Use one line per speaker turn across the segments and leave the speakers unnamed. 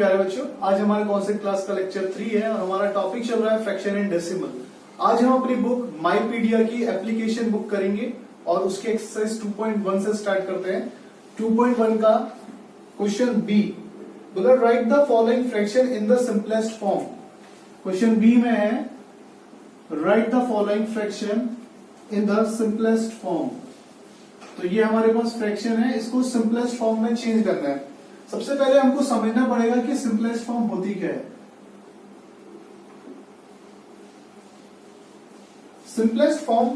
प्यारे बच्चों, आज हमारे कॉन्सेप्ट क्लास का लेक्चर 3 है और हमारा टॉपिक चल रहा है फ्रैक्शन इन डेसिमल। आज हम अपनी बुक माईपीडिया की एप्लीकेशन बुक करेंगे और उसके एक्सरसाइज 2.1 से स्टार्ट करते हैं। 2.1 का क्वेश्चन बी बोला, write the following fraction in the simplest form. Question B में है write the following fraction in the simplest form. तो ये हमारे पास फ्रैक्शन है, इसको सिंपलेस्ट फॉर्म में चेंज करना है। सबसे पहले हमको समझना पड़ेगा कि सिंपलेस्ट फॉर्म होती क्या है। सिंपलेस्ट फॉर्म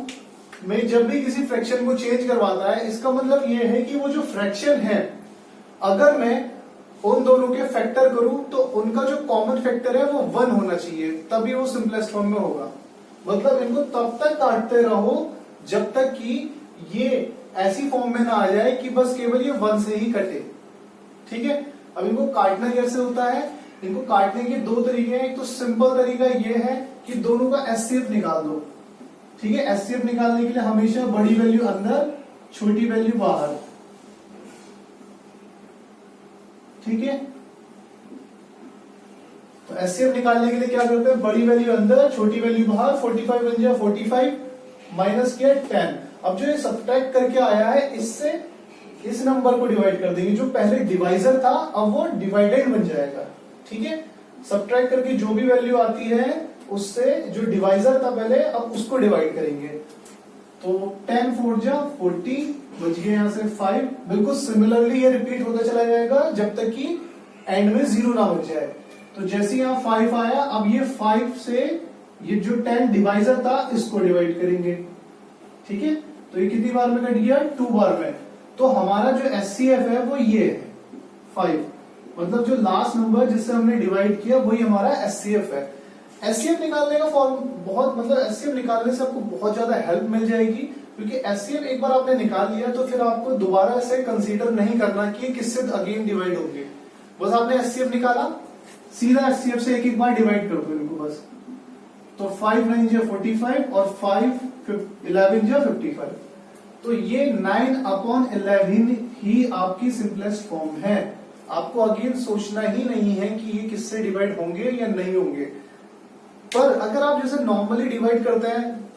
में जब भी किसी फ्रैक्शन को चेंज करवाता है, इसका मतलब ये है कि वो जो फ्रैक्शन है, अगर मैं उन दोनों के फैक्टर करूं तो उनका जो कॉमन फैक्टर है वो 1 होना चाहिए, तभी वो सिंपलेस्ट फॉर्म में होगा। मतलब इनको तब तक काटते रहो जब तक कि ये ऐसी फॉर्म में ना आ जाए कि बस केवल ये 1 से ही कटे। ठीक है, अब इनको काटना कैसे होता है? इनको काटने के 2 तरीके हैं। एक तो सिंपल तरीका ये है कि दोनों का एचसीएफ निकाल दो। ठीक है, एचसीएफ निकालने के लिए हमेशा बड़ी वैल्यू अंदर, छोटी वैल्यू बाहर। ठीक है, तो एचसीएफ निकालने के लिए क्या करते हैं? बड़ी वैल्यू अंदर, छोटी वैल्यू बाहर। 45 बन जाए 45 माइनस किया 10। अब जो ये सब्ट्रैक्ट करके आया है, इससे इस नंबर को डिवाइड कर देंगे। जो पहले डिवाइजर था अब वो डिवाइडेड बन जाएगा। ठीक है, सब्ट्रैक्ट करके जो भी वैल्यू आती है उससे जो डिवाइजर था पहले, अब उसको डिवाइड करेंगे। तो 10 4 जा 40 बच गए यहां से 5। बिल्कुल सिमिलरली ये रिपीट होता चला जाएगा जब तक कि एंड में 0 ना बच जाए। तो जैसे यहां 5 आया, अब ये 5 से ये जो 10 डिवाइजर था इसको डिवाइड करेंगे। ठीक है, तो ये कितनी बार में कट गया? 2 बार में। तो हमारा जो एचसीएफ है वो ये है 5। मतलब जो लास्ट नंबर जिससे हमने डिवाइड किया वही हमारा एचसीएफ है। एचसीएफ निकालने का फॉर्म बहुत, मतलब एचसीएफ निकालने से आपको बहुत ज्यादा हेल्प मिल जाएगी, क्योंकि एचसीएफ एक बार आपने निकाल लिया तो फिर आपको दोबारा से कंसीडर नहीं करना कि किससे अगेन डिवाइड होंगे। बस आपने एचसीएफ निकाला, सीधा एचसीएफ से एक बार डिवाइड कर दो इनको बस। तो 5 9 जा 45 और 5 11 जा 55। तो ये 9/11 ही आपकी सिंपलेस्ट फॉर्म है। आपको अगेन सोचना ही नहीं है कि ये किससे डिवाइड होंगे या नहीं होंगे। पर अगर आप जैसे नॉर्मली डिवाइड करते हैं,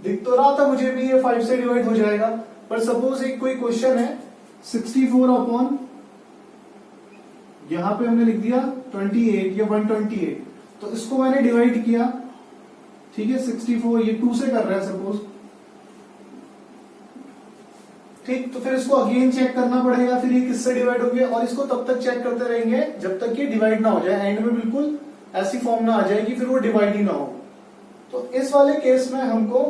दिख तो रहा था मुझे भी ये 5 से डिवाइड हो जाएगा, पर सपोज एक कोई क्वेश्चन है 64 यहां पे हमने लिख दिया 28 या 128, तो इसको मैंने डिवाइड किया। ठीक है, 64 ये 2 से कर रहा है सपोज। ठीक, तो फिर इसको अगेन चेक करना पड़ेगा, फिर ये किससे डिवाइड होंगे, और इसको तब तक चेक करते रहेंगे जब तक ये डिवाइड ना हो जाए। एंड में बिल्कुल ऐसी फॉर्म ना आ जाए कि फिर वो डिवाइड ही ना हो। तो इस वाले केस में हमको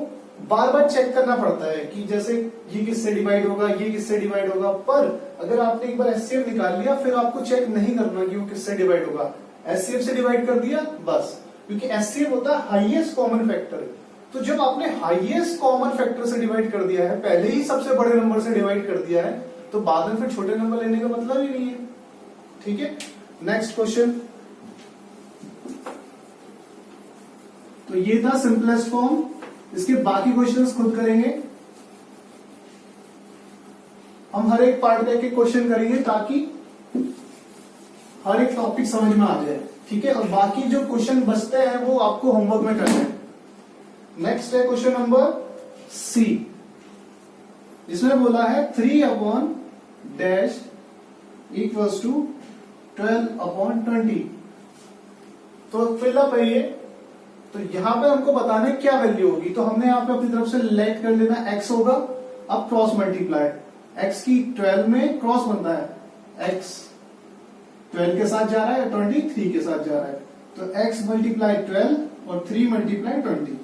बार बार चेक करना पड़ता है कि जैसे ये किससे डिवाइड होगा, ये किससे डिवाइड होगा। पर अगर आपने एक बार एचसीएफ निकाल लिया, फिर आपको चेक नहीं करना कि वो किससे डिवाइड होगा। एचसीएफ से डिवाइड कर दिया बस, क्योंकि एचसीएफ होता है हाईएस्ट कॉमन फैक्टर। तो जब आपने हाईएस्ट कॉमन फैक्टर से डिवाइड कर दिया है, पहले ही सबसे बड़े नंबर से डिवाइड कर दिया है, तो बाद में फिर छोटे नंबर लेने का मतलब ही नहीं है। ठीक है, नेक्स्ट क्वेश्चन। तो ये था सिंपलेस्ट फॉर्म। इसके बाकी क्वेश्चंस खुद करेंगे। हम हर एक पार्ट का एक क्वेश्चन करेंगे ताकि हर एक टॉपिक समझ में आ जाए। ठीक है, और बाकी जो क्वेश्चन बचते हैं वो आपको होमवर्क में करना है। नेक्स्ट है क्वेश्चन नंबर सी, जिसमें बोला है 3/डैश इक्वल्स टू 12/20। तो फिलअप है ये। तो यहां पे हमको बताना है क्या वैल्यू होगी। तो हमने यहां पे अपनी तरफ से लेट कर लेना, x होगा। अब क्रॉस मल्टीप्लाई, x की 12 में क्रॉस बनता है, x 12 के साथ जा रहा है, 23 के साथ जा रहा है। तो x मल्टीप्लाई 12 और 3 मल्टीप्लाई 20।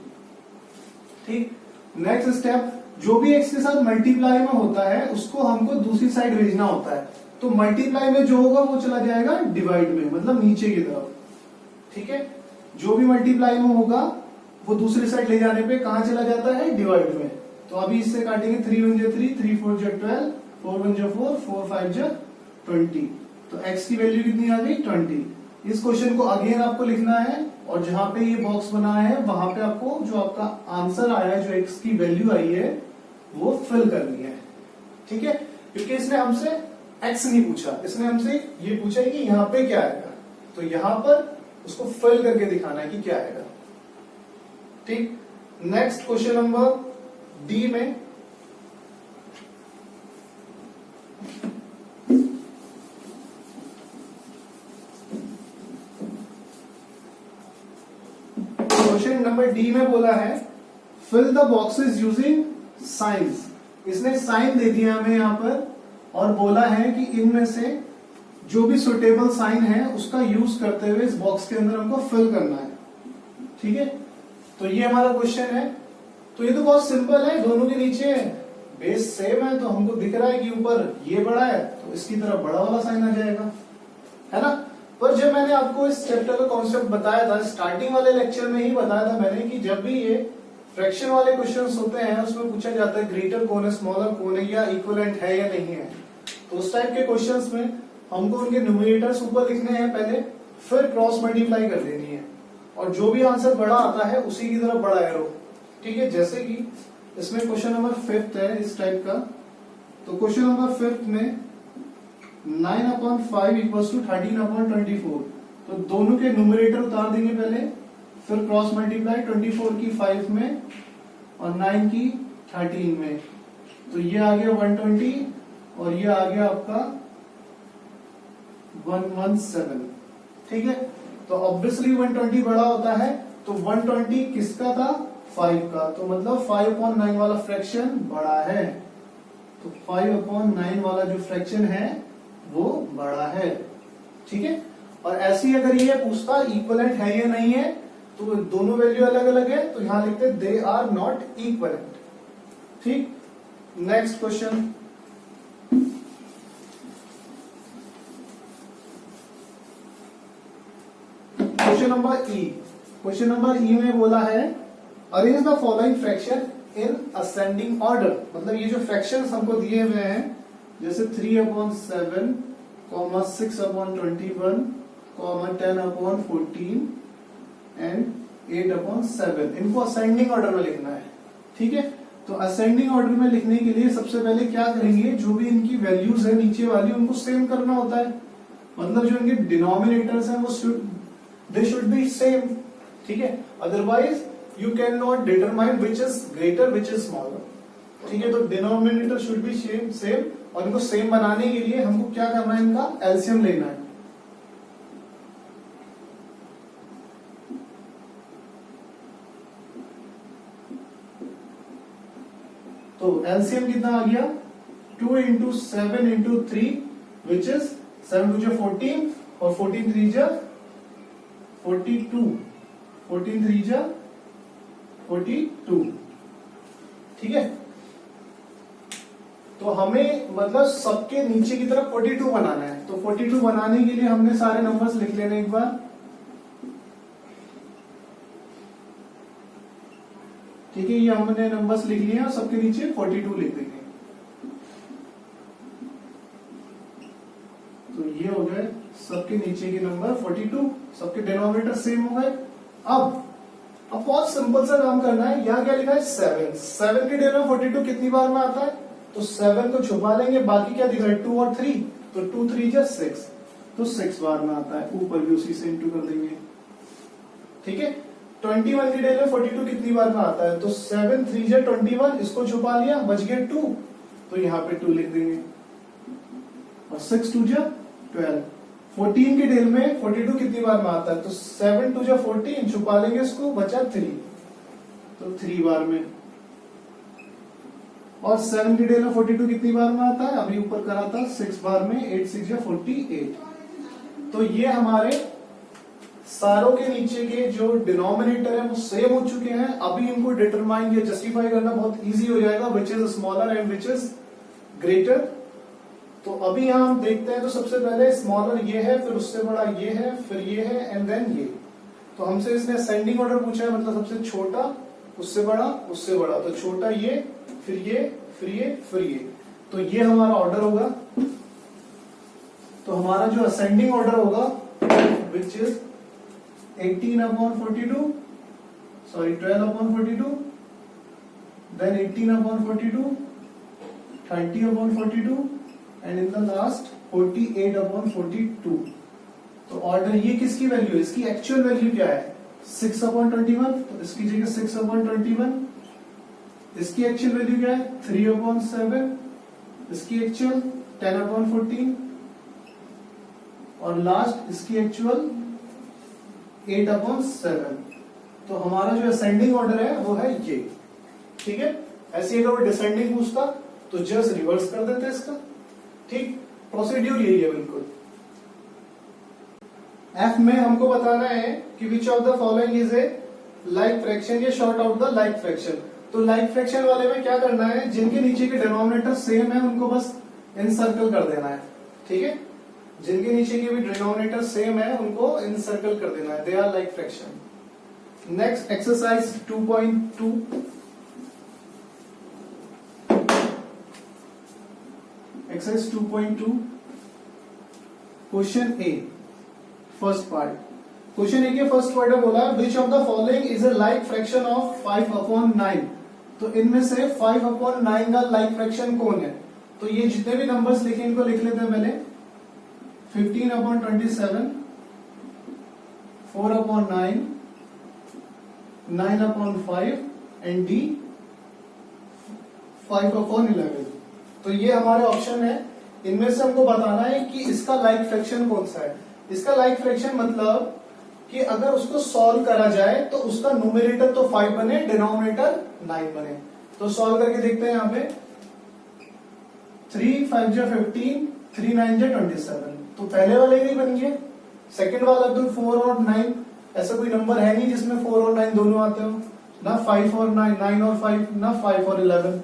ठीक, नेक्स्ट स्टेप, जो भी x के साथ मल्टीप्लाई में होता है उसको हमको दूसरी साइड भेजना होता है। तो मल्टीप्लाई में जो होगा वो चला जाएगा डिवाइड में, मतलब नीचे की तरफ। ठीक है, जो भी मल्टीप्लाई में होगा वो दूसरी साइड ले जाने पे कहां चला जाता है? डिवाइड में। तो अभी इससे काटेंगे 3 1 जा 3, 3 4 जा 12, 4 1 जा 4, 4 5 जा 20। तो x की वैल्यू कितनी आ गई? 20। इस क्वेश्चन को अगेन आपको लिखना है, और जहां पे ये बॉक्स बना है वहां पे आपको जो आपका आंसर आया है, जो x की वैल्यू आई है, वो फिल करनी है। ठीक है, क्योंकि इसने हमसे x नहीं पूछा, इसने हमसे ये पूछा है कि यहाँ पे क्या आएगा। तो यहां पर उसको फिल करके दिखाना है कि क्या आएगा। ठीक, नेक्स्ट क्वेश्चन नंबर डी में क्वेश्चन नंबर डी में बोला है fill the boxes using science. इसने साइन दे दिया हमें यहां पर और बोला है कि इनमें से जो भी सुटेबल साइन है उसका यूज करते हुए इस बॉक्स के अंदर हमको फिल करना है। ठीक है, तो ये हमारा क्वेश्चन है। तो ये तो बहुत सिंपल है, दोनों के नीचे बेस सेम है तो हमको दिख रहा है कि ऊपर ये बड़ा है तो इसकी तरफ बड़ा वाला साइन आ जाएगा, है ना। पर जब मैंने आपको इस चैप्टर का कॉन्सेप्ट बताया था, स्टार्टिंग वाले लेक्चर में ही बताया था मैंने कि जब भी ये फ्रैक्शन वाले क्वेश्चंस होते हैं उसमें पूछा जाता है ग्रेटर कौन है, स्मॉलर कौन है, या इक्विवेलेंट है या नहीं है। तो उस टाइप के क्वेश्चंस में हमको उनके न्यूमरेटर्स ऊपर लिखने हैं पहले, फिर क्रॉस मल्टीप्लाई कर देनी है और जो भी आंसर बड़ा आता है उसी की तरफ बड़ा एरो। ठीक है, जैसे कि इसमें क्वेश्चन नंबर 5 है इस टाइप का। तो क्वेश्चन नंबर 5 में 9/5 इक्वल्स टू 13/24। तो दोनों के न्यूमरेटर उतार देंगे पहले, फिर क्रॉस मल्टीप्लाई 24 की 5 में और 9 की 13 में। तो ये आ गया 120 और ये आ गया आपका 117। ठीक है, तो ऑब्वियसली 120 बड़ा होता है, तो 120 किसका था, 5 का। तो मतलब 5/9 वाला फ्रैक्शन बड़ा है। तो 5/9 वाला जो फ्रैक्शन है वो बड़ा है। ठीक है, और ऐसी अगर ये पूछता इक्विवेलेंट है या नहीं है तो दोनों वैल्यू अलग अलग है, तो यहां लिखते दे आर नॉट इक्विवेलेंट। ठीक, नेक्स्ट क्वेश्चन। क्वेश्चन नंबर ई। क्वेश्चन नंबर ई में बोला है arrange the following fraction in ascending order. मतलब ये जो फ्रैक्शंस हमको दिए हुए हैं जैसे 3/7, 6/21, 10/14 एंड 8/7, इनको असेंडिंग ऑर्डर में लिखना है। ठीक है, तो असेंडिंग ऑर्डर में लिखने के लिए सबसे पहले क्या करेंगे, जो भी इनकी वैल्यूज है नीचे वाली उनको सेम करना होता है। मतलब जो इनके डिनोमिनेटर्स हैं वो दे शुड बी सेम। ठीक है, otherwise you can not determine which is greater which is smaller. ठीक है, तो डिनोमिनेटर शुड बी सेम और इनको सेम बनाने के लिए हमको क्या करना है, इनका एलसीएम लेना है। तो एलसीएम कितना आ गया, 2 × 7 × 3 विच इज 7 2 14 और 14 3 42, 14 3 42। ठीक है, तो हमें मतलब सबके नीचे की तरफ 42 बनाना है। तो 42 बनाने के लिए हमने सारे नंबर्स लिख लेने एक बार। ठीक है, ये हमने नंबर्स लिख लिए और सबके नीचे 42 लिख देंगे। तो ये हो गए सबके नीचे के नंबर 42, सबके डिनोमिनेटर सेम हो गए। अब बहुत सिंपल सा काम करना है। यहाँ क्या लिखा है, 7 के डेल में 42 कितनी बार में आता है, तो 7 को छुपा लेंगे, बाकी क्या दिख रहा है 2 और 3, तो 2 3 जा 6, तो 6 बार में आता है। ऊपर भी उसी से इंटू कर देंगे। ठीक है, 21 के डेल में 42 कितनी बार में आता है, तो 7 3 जा 21, इसको छुपा लिया, बच गया 2, तो यहाँ पे 2 लिख देंगे और 6 2 जा 12। 14 के डेल में 42 कितनी बार में आता है, तो 7 2 जा 14, छुपा लेंगे इसको, बचा 3, तो 3 बार में। और 7 के डेल में 42 कितनी बार में आता है, अभी ऊपर करा था 6 बार में, 8 6 जा 48। तो ये हमारे सारों के नीचे के जो डिनोमिनेटर है वो सेम हो चुके हैं। अभी इनको डिटरमाइन या जस्टिफाई करना बहुत इजी हो जाएगा, which is smaller and which is greater. तो अभी यहां हम देखते हैं, तो सबसे पहले स्मॉलर ये है, फिर उससे बड़ा ये है, फिर ये है एंड देन ये। तो हमसे इसने असेंडिंग ऑर्डर पूछा है, मतलब सबसे छोटा, उससे बड़ा, उससे बड़ा। तो छोटा ये, फिर ये, फिर ये, फिर ये। तो ये हमारा ऑर्डर होगा। तो हमारा जो असेंडिंग ऑर्डर होगा which is 18/42, sorry 12/42, then 18/42, 30/42 and in the last 48/42। तो ऑर्डर ये किसकी वैल्यू है, इसकी एक्चुअल वैल्यू क्या है 6/21, तो इसकी जगह 6/21, इसकी एक्चुअल वैल्यू क्या है 3/7, इसकी एक्चुअल 10/14 और लास्ट इसकी एक्चुअल 8/7। तो हमारा जो असेंडिंग ऑर्डर है वो है ये, ठीक है। ऐसे अगर वो डिसेंडिंग पूछता तो जस्ट रिवर्स कर देते इसका, ठीक। प्रोसीड्यूर यही है बिल्कुल। एफ में हमको बताना है कि which of the following is a like fraction, ये sort out the like fraction. तो लाइक फ्रैक्शन वाले में क्या करना है, जिनके नीचे के डिनोमिनेटर सेम है उनको बस इनसर्कल कर देना है, ठीक है। जिनके नीचे के भी डिनोमिनेटर सेम है उनको इनसर्कल कर देना है, they are like fraction. Next exercise 2.2, exercise 2.2 question A first part. Question A के फर्स्ट पार्ट में बोला which of the following is a like fraction of 5/9। तो इनमें से 5/9 का लाइक फ्रैक्शन कौन है। तो ये जितने भी नंबर्स लिखे इनको लिख लेते हैं पहले। 15/27, 4/9, 9/5 एंड डी 5/11। तो ये हमारे ऑप्शन है। इनमें से हमको बताना है कि इसका लाइक फ्रैक्शन कौन सा है। इसका लाइक फ्रैक्शन मतलब कि अगर उसको सॉल्व करा जाए तो उसका न्यूमरेटर तो 5 बने, डिनोमिनेटर 9 बने। तो सॉल्व करके देखते हैं यहाँ पे 3 5 जा 15, 3 9 जा 27। तो पहले वाले भी बन गए। सेकंड वाला तो 4 और 9, ऐसा कोई नंबर है नहीं जिसमें 4 और 9 दोनों आते हो, ना 5 और 9, 9 और 5, ना 5 और 11।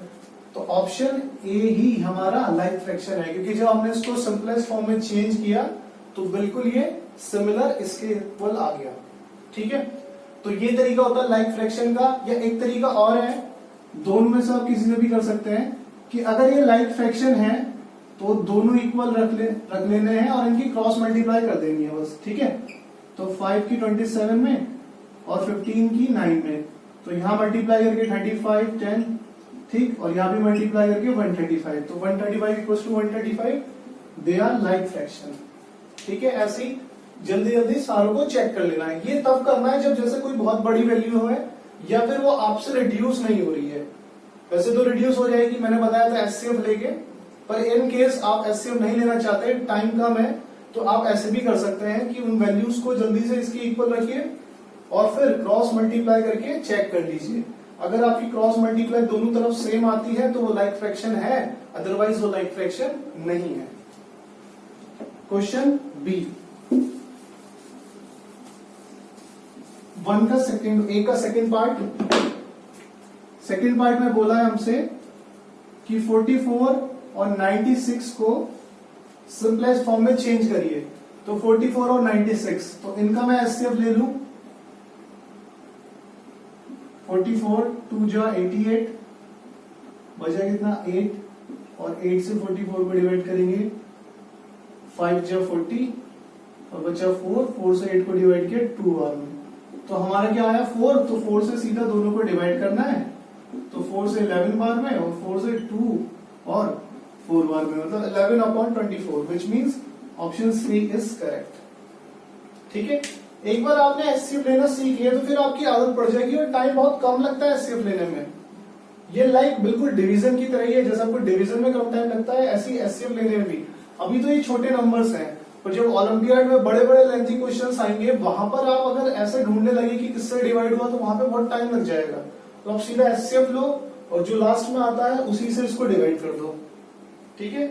तो ऑप्शन ए ही हमारा लाइक फ्रैक्शन है, क्योंकि जब हमने इसको सिंपलेस्ट फॉर्म में चेंज किया तो बिल्कुल ये सिमिलर इसके इक्वल आ गया, ठीक है। तो ये तरीका होता है लाइक फ्रैक्शन का। या एक तरीका और है, दोनों में से आप किसी से भी कर सकते हैं, कि अगर ये लाइक फ्रैक्शन है तो दोनों इक्वल रख लेने हैं और इनकी क्रॉस मल्टीप्लाई कर देनी है बस, ठीक है। तो 5 की 27 में और 15 की 9 में, तो यहां मल्टीप्लाई करके 35 10, ठीक, और यहां भी मल्टीप्लाई करके 135। तो 135 equals to 135, they are like fraction, ठीक है। ऐसे ही जल्दी जल्दी सारों को चेक कर लेना है। ये तब करना है जब जैसे कोई बहुत बड़ी वैल्यू है या फिर वो आपसे रिड्यूस नहीं हो रही है। वैसे तो रिड्यूस हो जाएगी, मैंने बताया था एचसीएफ लेके, पर इन केस आप एचसीएफ नहीं लेना चाहते, टाइम कम है, तो आप ऐसे भी कर सकते हैं कि उन वैल्यूज को जल्दी से इसकी इक्वल रखिए और फिर क्रॉस मल्टीप्लाई करके चेक कर लीजिए। अगर आपकी क्रॉस मल्टीप्लाई दोनों तरफ सेम आती है तो वो लाइक फ्रैक्शन है, अदरवाइज वो लाइक फ्रैक्शन नहीं है। क्वेश्चन बी 1 का सेकंड, ए का सेकंड पार्ट। सेकंड पार्ट में बोला है हमसे कि 44 और 96 को सिंपलेस्ट फॉर्म में चेंज करिए। तो 44 और 96, तो इनका मैं एचसीएफ ले लूं। 44 2 जा 88, बचा कितना 8, और 8 से 44 को डिवाइड करेंगे 5 जा 40 और बचा 4 से 8 को डिवाइड किया 2 बार में। तो हमारा क्या आया 4, तो 4 से सीधा दोनों को डिवाइड करना है, तो 4 से 11 बार में और 4 से 2 और 4 बार में, मतलब 11/24, which means option C is correct, ठीक है। एक बार आपने एचसीएफ लेना सीख लिया तो फिर आपकी आदत पड़ जाएगी और टाइम बहुत कम लगता है एचसीएफ लेने में। ये लाइक बिल्कुल डिवीजन की तरह ही है, जैसा आपको डिवीजन में कम टाइम लगता है ऐसी एचसीएफ लेने में भी। अभी तो ये छोटे नंबर्स हैं, पर जब ओलंपियाड में बड़े बड़े लेंथी क्वेश्चंस आएंगे वहां पर आप अगर ऐसे ढूंढने लगे कि किससे डिवाइड हुआ तो वहां पे बहुत टाइम लग जाएगा। तो आप सीधा एचसीएफ लो और जो लास्ट में आता है उसी से इसको डिवाइड कर दो, ठीक है।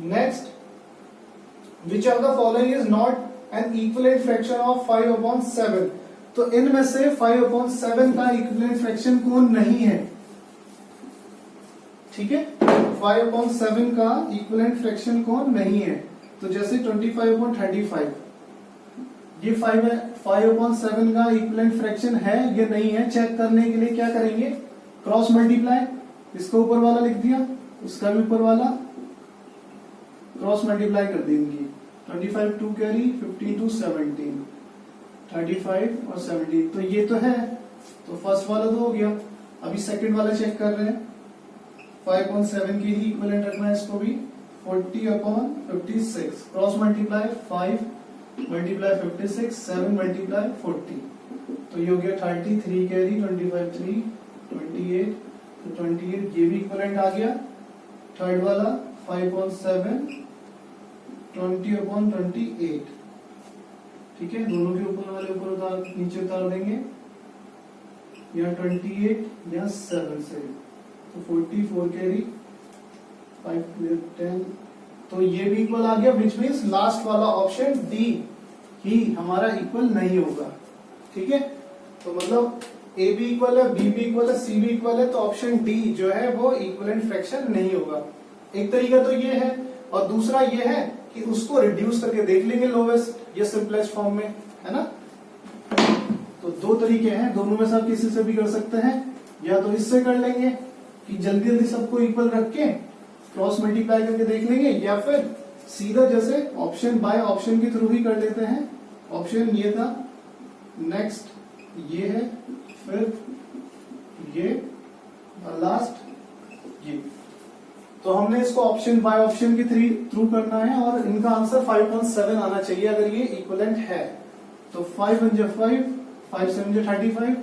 Next, which of the following is not an equivalent fraction of 5/7। तो इनमें से 5/7 का इक्विवेलेंट फ्रैक्शन कौन नहीं है, ठीक है। 5/7 का इक्विवेलेंट फ्रैक्शन कौन नहीं है, तो जैसे 25/35, ये 5/7 का इक्विवेलेंट फ्रैक्शन है ये नहीं है। चेक करने के लिए क्या करेंगे, क्रॉस मल्टीप्लाई, इसको ऊपर वाला लिख दिया, उसका भी ऊपर वाला क्रॉस मल्टीप्लाई कर देंगे। 25 2 कैरी, 15 to 17, 35 और 17, तो ये तो है, तो फर्स्ट वाला तो हो गया। अभी सेकंड वाला चेक कर रहे हैं, 5/7 की ही इक्विवेलेंट रखना है इसको भी, 40/56, क्रॉस मल्टीप्लाई 5 मल्टीप्लाई 56, 7 मल्टीप्लाई 40, तो ये हो गया 33 कैरी, 25 3, 28, तो 28 ये भी इक्वलेंट आ गया। थर्ड वाला 5/7, 20/28, ठीक है, दोनों के ऊपर वाले ऊपर उतार नीचे उतार देंगे, यहाँ 28 यहाँ 7 से, तो 44 कैरी, 5 10, तो ये भी इक्वल आ गया, विच मीन्स लास्ट वाला ऑप्शन डी ही हमारा इक्वल नहीं होगा। ठीक है, तो मतलब ए भी इक्वल है, बी भी इक्वल है, सी भी इक्वल है, तो ऑप्शन डी जो है वो इक्वलेंट फ्रैक्शन नहीं होगा। एक तरीका तो ये है, और दूसरा ये है कि उसको रिड्यूस करके देख लेंगे लोवेस्ट या सिंपलेस्ट फॉर्म में, है ना। तो दो तरीके हैं, दोनों में से आप किसी से भी कर सकते हैं, या तो इससे कर लेंगे कि जल्दी जल्दी सबको इक्वल रख के क्रॉस मल्टीप्लाई करके देख लेंगे, या फिर सीधा जैसे ऑप्शन बाय ऑप्शन के थ्रू ही कर लेते हैं। ऑप्शन ये था, नेक्स्ट ये है, फिर ये और लास्ट ये। तो हमने इसको ऑप्शन बाय ऑप्शन के थ्रू करना है, और इनका आंसर 5.7 आना चाहिए अगर ये इक्वलेंट है। तो 5 1 5, 5 7 35,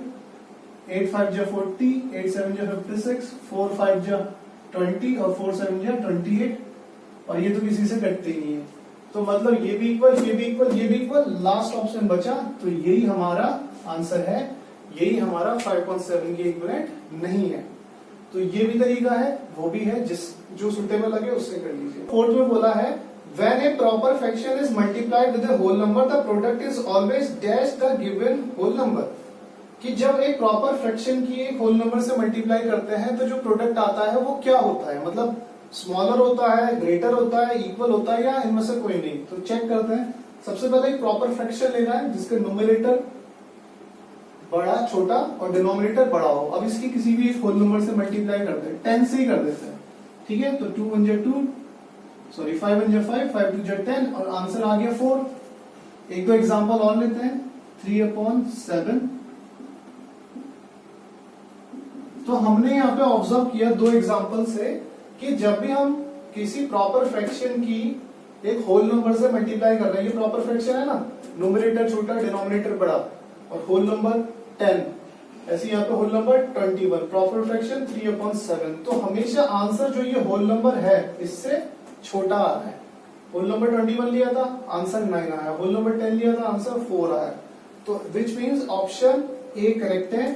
8 5 40, 8 7 56, 4 5 20 और 4 7 28, और ये तो किसी से कटते ही नहीं है। तो मतलब ये भी इक्वल, ये भी इक्वल, ये भी इक्वल, लास्ट ऑप्शन बचा, तो यही हमारा आंसर है, यही हमारा 5.7 की इक्वलेंट नहीं है। तो ये भी तरीका है, वो भी है, जो सुटेबल लगे उससे कर लीजिए। फोर्थ में बोला है, when a proper fraction is multiplied with a whole number, the product is always dash the given whole number। कि जब एक प्रॉपर फ्रैक्शन की एक होल नंबर से मल्टीप्लाई करते हैं तो जो प्रोडक्ट आता है वो क्या होता है, मतलब स्मॉलर होता है, ग्रेटर होता है, इक्वल होता है, या इनमें से कोई नहीं। तो चेक करते हैं। सबसे पहले एक प्रॉपर फ्रैक्शन लेना है जिसका न्यूमरेटर बड़ा छोटा और डिनोमिनेटर बड़ा हो। अब इसकी किसी भी एक होल नंबर से मल्टीप्लाई करते हैं, 10 से ही कर देते हैं, ठीक है। तो 2 1 2, सॉरी 5 1 5, 5 2 10, और आंसर आ गया 4। एक दो एग्जांपल और लेते हैं, 3/7। तो हमने यहाँ पे ऑब्जर्व किया दो एग्जांपल से कि जब भी हम किसी प्रॉपर फ्रैक्शन की एक होल नंबर से मल्टीप्लाई कर रहे हैं, ये प्रॉपर फ्रैक्शन है ना, न्यूमरेटर छोटा डिनोमिनेटर बड़ा, और होल नंबर 10, ऐसे यहाँ पे होल नंबर 21, प्रॉपर फ्रैक्शन 3/7। तो हमेशा आंसर जो ये होल नंबर है इससे छोटा आ रहा है। होल नंबर 21 लिया था, आंसर 9 आया, होल नंबर 10 लिया था, आंसर 4 आया। तो which means option A correct है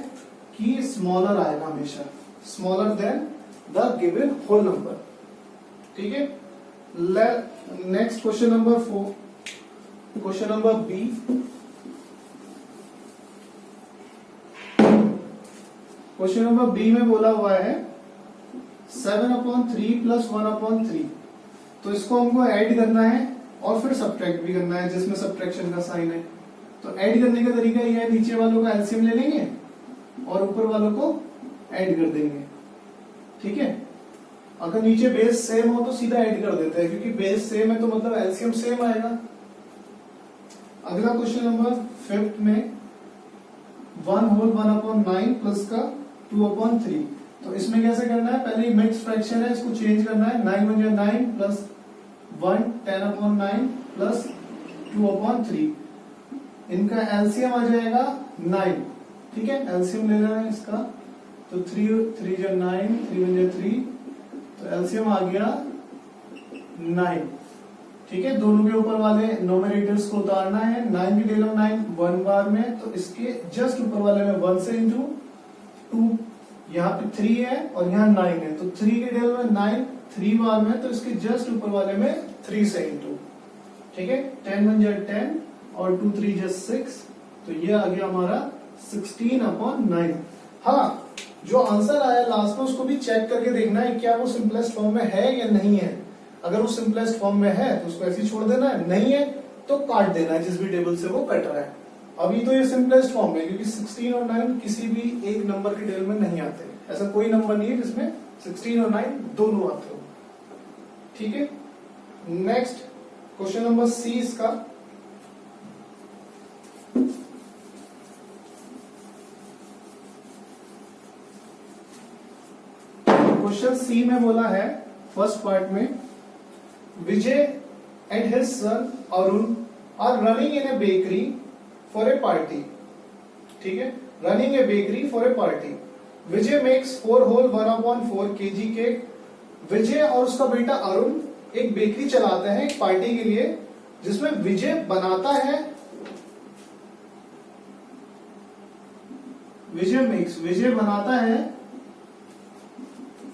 कि स्मॉलर आएगा हमेशा, smaller than the given whole number. ठीक है, next question number 4, question number B. Question number B में बोला हुआ है 7/3 + 1/3। तो इसको हमको ऐड करना है और फिर सब्ट्रैक्ट भी करना है, जिसमें सब्ट्रैक्शन का साइन है। तो ऐड करने का तरीका यह है, नीचे वालों का एलसीएम ले लेंगे और ऊपर वालों को ऐड कर देंगे। ठीक है, अगर नीचे बेस सेम हो तो सीधा ऐड कर देते हैं, क्योंकि बेस सेम है तो मतलब एलसीएम सेम आएगा। अगला क्वेश्चन नंबर 5 में 1 होल 1/9 प्लस का 2/3। तो इसमें कैसे करना है, पहले मिक्स फ्रैक्शन है, इसको चेंज करना है। 9 1 9 प्लस 1 10/9 प्लस 2/3। इनका एलसीएम आ जाएगा 9। ठीक है, एलसीएम ले लेना है इसका। तो 3 3 9, 3 1 3, तो एलसीएम आ गया 9। ठीक है, दोनों के ऊपर वाले नोमिनेटर्स को उतारना है। 9 की डेल में 9 1 बार में, तो इसके जस्ट ऊपर वाले में 1 से इंटू 2, यहाँ पे 3 है और यहाँ 9 है, तो 3 की डेल में 9 3 बार में, तो इसके जस्ट ऊपर वाले में 3 से इंटू। ठीक है, 10 1 10 और 2 3 6, तो ये आ गया हमारा 16/9। हाँ, जो आंसर आया लास्ट में उसको भी चेक करके देखना है क्या वो सिंपलेस्ट फॉर्म में है या नहीं है। अगर वो सिंपलेस्ट फॉर्म में है तो उसको ऐसे ही छोड़ देना है, नहीं है तो काट देना है जिस भी टेबल से वो कट रहा है। अभी तो ये सिंपलेस्ट फॉर्म है, क्योंकि 16 और 9 किसी भी एक नंबर के टेबल में नहीं आते। ऐसा कोई नंबर नहीं है जिसमें 16 और 9 दोनों आते हो। ठीक है, नेक्स्ट क्वेश्चन नंबर सी इसका। क्वेश्चन सी में बोला है फर्स्ट पार्ट में, Vijay and his son Arun are running in a bakery for a party. ठीक है, running a bakery for a party. Vijay makes 4 whole 1/4 kg cake. Vijay और उसका बेटा अरुण एक बेकरी चलाते हैं एक पार्टी के लिए, जिसमें विजय बनाता है, विजय बनाता है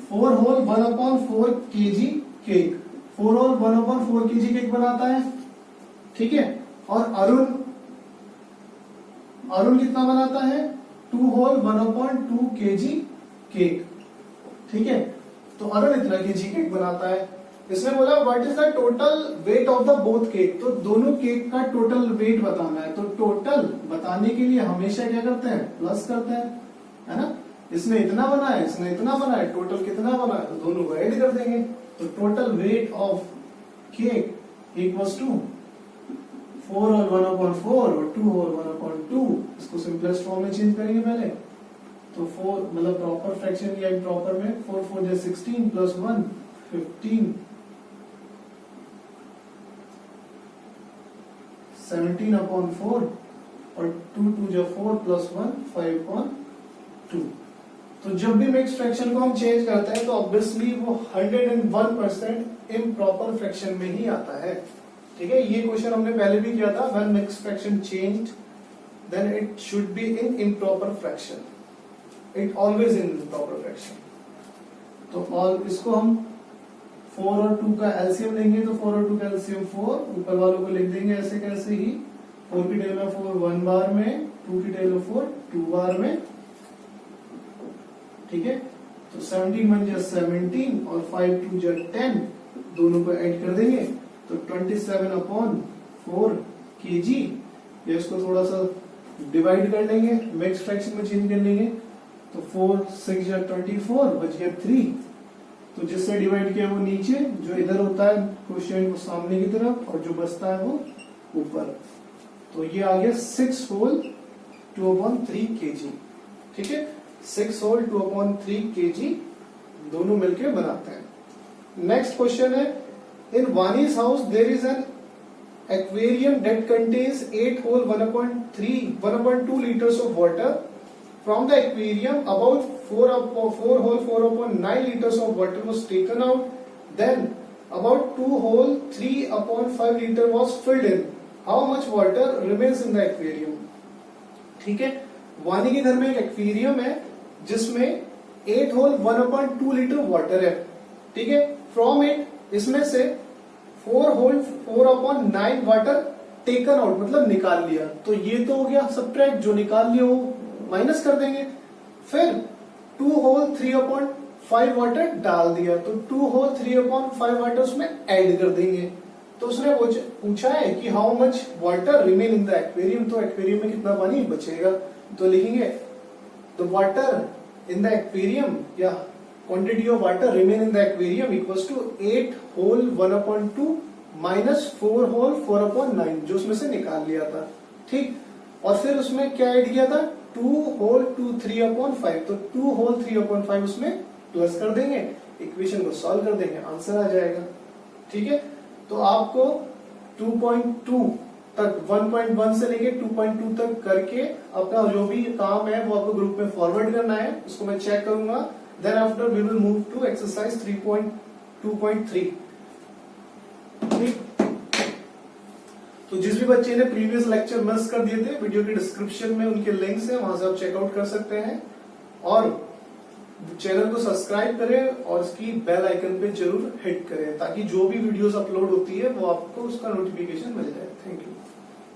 4 whole 1/4 kg cake. 4 whole 1/4 kg cake बनाता है। ठीक है, और अरुण कितना बनाता है? 2 होल 1/2 kg केक। ठीक है, तो अरुण इतना केजी केक बनाता है। इसने बोला what is the total weight of the both cake, तो दोनों केक का टोटल वेट बताना है। तो टोटल बताने के लिए हमेशा क्या करते हैं? प्लस करते हैं, है ना। इसने इतना बनाया, इसने इतना बनाया, टोटल कितना बना है, तो दोनों को ऐड कर देंगे। तो total weight of cake equals to 4 whole 1/4 और 2 होल 1/2। इसको सिंपलेस्ट फॉर्म में चेंज करेंगे पहले। तो 4 मतलब प्रॉपर फ्रैक्शन या इम्प्रॉपर में 4 4 जा 16 प्लस 1 15 17/4 और 2 2 जा 4 प्लस 1 5/2। तो जब भी मिक्स फ्रैक्शन को हम चेंज करते हैं तो ऑब्वियसली वो 101% इम्प्रॉपर फ्रैक्शन में ही आता है। ठीक है, ये क्वेश्चन हमने पहले भी किया था। When mix fraction changed then it should be in improper fraction, it always in improper fraction. तो और इसको हम 4 और 2 का एलसीएम लेंगे, तो 4 और 2 का एलसीएम 4, ऊपर वालों को लिख देंगे ऐसे कैसे ही। 4 की टेबल में 4 1 बार में, 2 की टेबल में 4 2 बार में। ठीक है, तो 17 1 जा 17 और 5 2 जा 10, दोनों को ऐड कर देंगे तो 27/4 kg। या इसको थोड़ा सा डिवाइड कर लेंगे, मिक्स फ्रैक्शन में चेंज कर लेंगे। तो 4 6 जा 24, बच गया 3। तो जिससे डिवाइड किया वो नीचे, जो इधर होता है क्वेश्चन वो सामने की तरफ, और जो बचता है वो ऊपर। तो ये आ गया 6 होल 2/3 kg। ठीक है, 6 होल 2/3 kg दोनों मिलके बनाते हैं। नेक्स्ट क्वेश्चन है, in Vani's house there is an aquarium that contains 8 whole 1/2 liters of water. From the aquarium, about 4 whole 4/9 liters of water was taken out. Then, about 2 whole 3/5 liter was filled in. How much water remains in the aquarium? ठीक है, वानी के घर में एक aquarium है जिसमें 8 whole 1/2 litre water है। ठीक है, फ्रॉम इट, इसमें से 4 होल 4/9 वाटर टेकन आउट मतलब निकाल लिया। तो ये तो हो गया सबट्रैक्ट, जो निकाल लिया वो माइनस कर देंगे। फिर 2 होल 3/5 वाटर डाल दिया, तो 2 होल 3/5 वाटर उसमें ऐड कर देंगे। तो उसने पूछा है कि how much water remain in the aquarium, तो एक्वेरियम में कितना पानी बचेगा। तो लिखेंगे the water in the aquarium या quantity of water remain in the aquarium equals to 8 whole 1/2 minus 4 whole 4/9, जो उसमें से निकाल लिया था। ठीक, और फिर उसमें क्या ऐड किया था? 2 whole 3/5, तो 2 whole 3/5 उसमें प्लस कर देंगे, इक्वेशन को सॉल्व कर देंगे, आंसर आ जाएगा। ठीक है, तो आपको 2.2 तक 1.1 से लेके 2.2 तक करके अपना जो भी काम है वो आपको ग्रुप में फॉरवर्ड करना है। उसको मैं चेक करूंगा। Then after we will move to exercise 3.2.3. तो जिस भी बच्चे ने प्रीवियस लेक्चर मिस कर दिए थे, वीडियो के डिस्क्रिप्शन में उनके लिंक्स हैं, वहां से आप चेकआउट कर सकते हैं। और चैनल को सब्सक्राइब करें और इसकी बेल आइकन पे जरूर हिट करें, ताकि जो भी वीडियोस अपलोड होती है वो आपको उसका नोटिफिकेशन मिल जाए। Thank you.